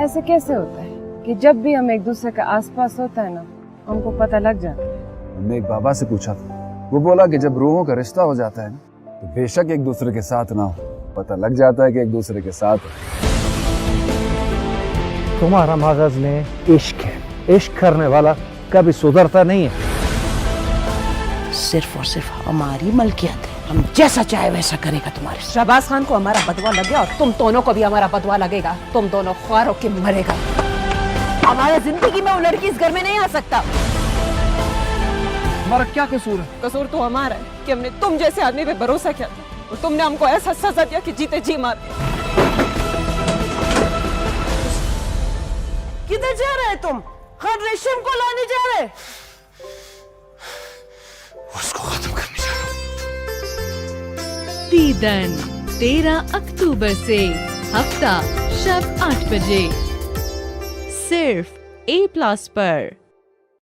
ऐसे कैसे होता है कि जब भी हम एक दूसरे के आसपास होता है ना, हमको पता लग जाता है? हमने एक बाबा से पूछा था, वो बोला कि जब रूहों का रिश्ता हो जाता है ना, तो बेशक एक दूसरे के साथ ना हो, पता लग जाता है कि एक दूसरे के साथ है। तुम्हारा मगज में इश्क है, इश्क करने वाला कभी सुधरता नहीं है। सिर्फ और सिर्फ हमारी मलकियत है, हम जैसा चाहे वैसा करेगा तुम्हारे। शहबाज खान को हमारा बदवा लग गया और तुम दोनों को भी हमारा बदवा लगेगा। तुम दोनों ख्वार होके मरेगा। हमारे जिंदगी में वो लड़की इस घर में नहीं आ सकता। हमारा क्या कसूर है? कसूर तो हमारा है कि हमने तुम जैसे आदमी पे भरोसा किया था और तुमने हमको ऐसा सजा दिया कि जीते जी मार दिया। किधर जा रहे तुम? खान रेशम को लाने जा रहे? उसको खत्म करने जा रहा हूं। दीदन 13 अक्टूबर से हफ्ता शब 8 बजे सिर्फ A+ पर।